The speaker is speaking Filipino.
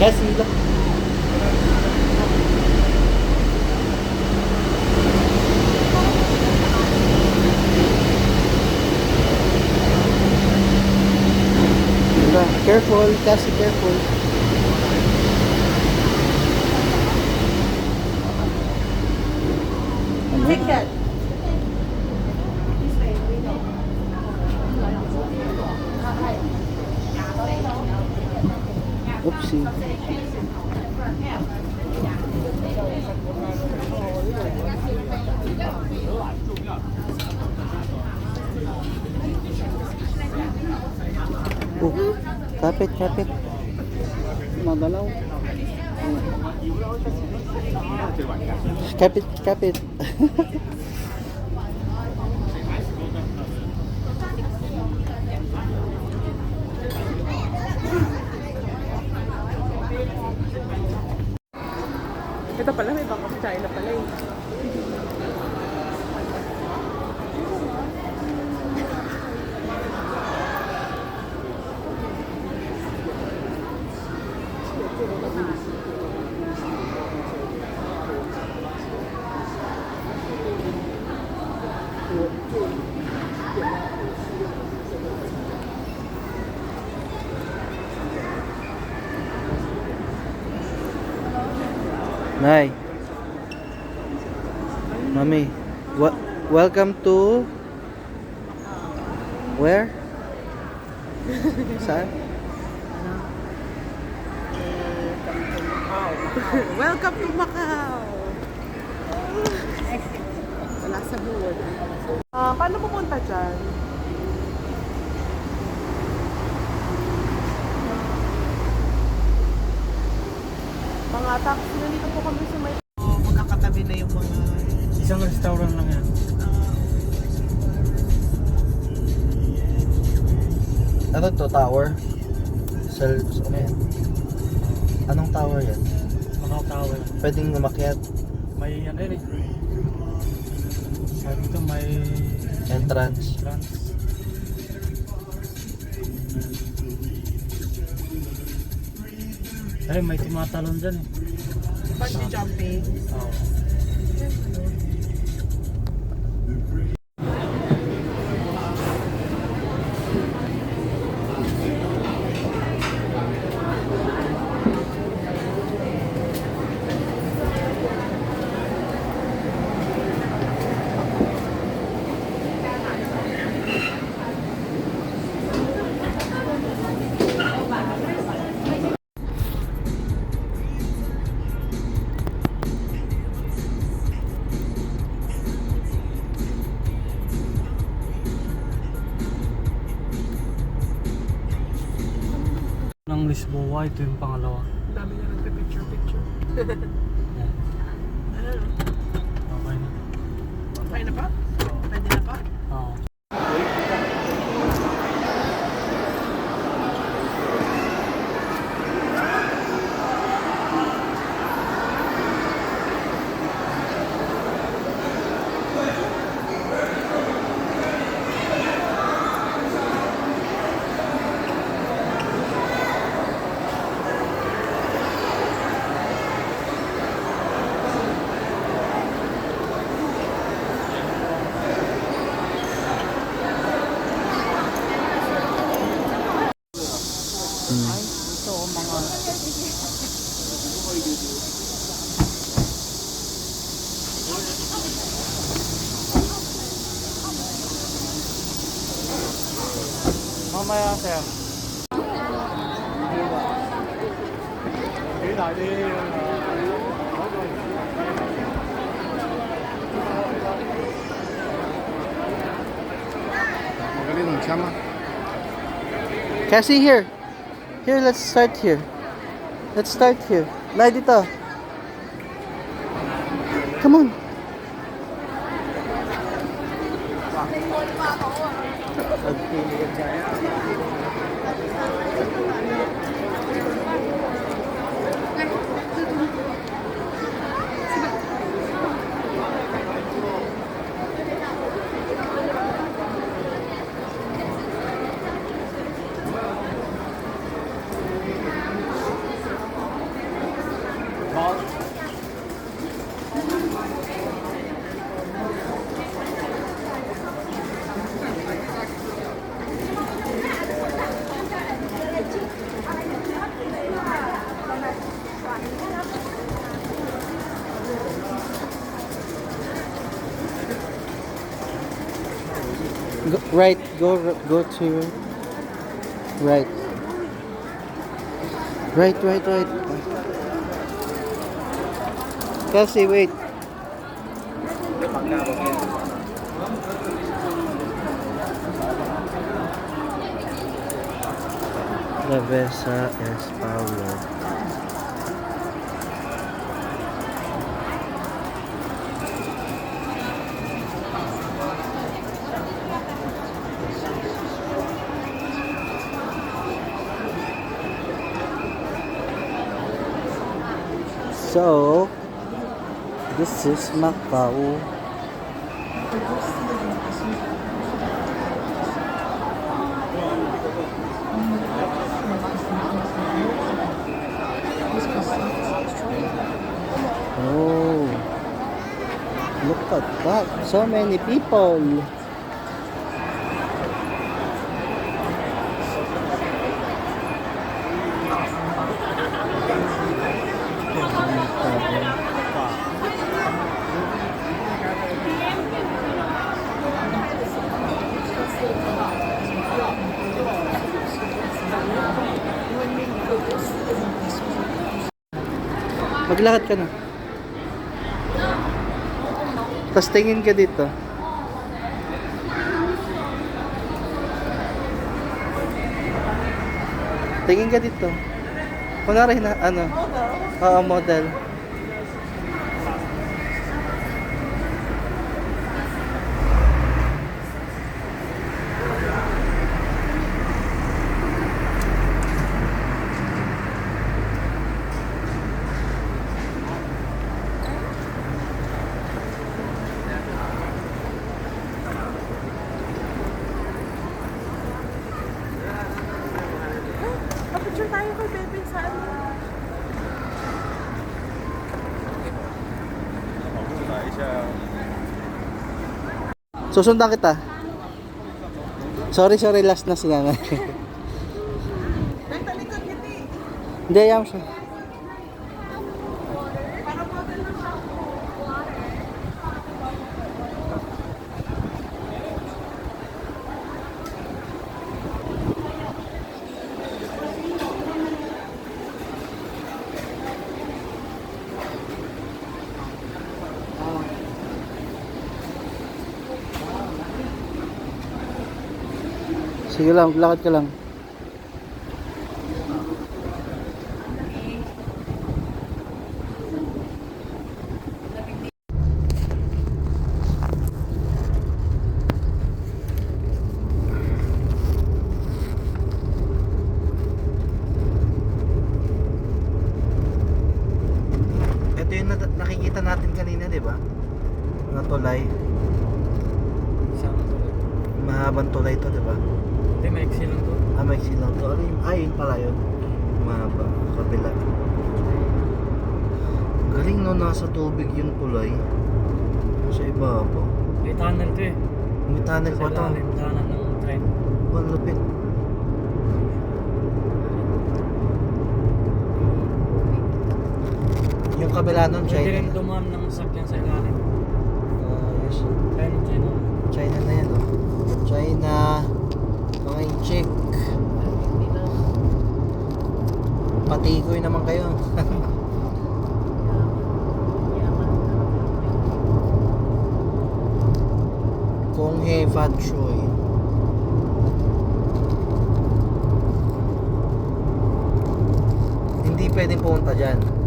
Cassie, look. Careful, Cassie, careful. Take that. Oopsie. Oh, kapit, kapit. Magalaw. Kapit, kapit. Ito pala, may Bank of China pala eh. Nay. Mami, welcome to where? Saan? Welcome to Macau! Wala sa buwan. Paano pupunta dyan? Mga taxi, nandito po kami sa may... magkakatabi na yung mga... Isang restaurant lang yan. Ano to, tower? Ano yan? Anong tower yan? Macau Tower. Pwedeng umakyat, May ano yun eh. Sabi ko may entrance. entrance. Ay, may tumatalon dyan eh. bungee jumping. Oo. Ng Lisboa, ito yung pangalawa. Ang dami na nagpa-picture-picture. Yan. Ano? Okay na. Okay na pa? Pwede na pa? Oo. Ito, mga... Mamaya, sir. Cassie, here. Here, let's start here. Let's start here. Lai dito. Come on. Right, go to right. Right. Kelsey, wait. Lavesa S. Paulo. So, this is Macau. Oh, look at that. So many people. Maglakad ka na. Tapos tingin ka dito. Tingin ka dito. Kunwari na, ano? Oo, model. Kapicture tayo kay Bebe sa ano. Susundan kita. Sorry, last na si nanay. Nagtalikod kita eh. Hindi, ayam siya. Para model na siya. Sige lang, lakad ka lang. Ito yung nakikita natin kanina, di ba? Mga tulay. Isang tuloy. Mahabang tulay to, di ba? Hindi, maiksi lang to. Maiksi lang to. Ano yung, yun pala yun. Mahaba. Kabila. Galing no, nasa tubig yung tulay. Sa ibabaw. May tunnel to eh. May tunnel pa Sa to. ilalim, tunnel ng train. Malapit. Yung kabila nun, Pwede China rin na. dumaan ng sakyan sa ilalim. Yes. Ayun, China. China na yan, oh. China. Mga inchik. Patikoy naman kayo. Kung he fat choy. Hindi pwedeng pumunta dyan.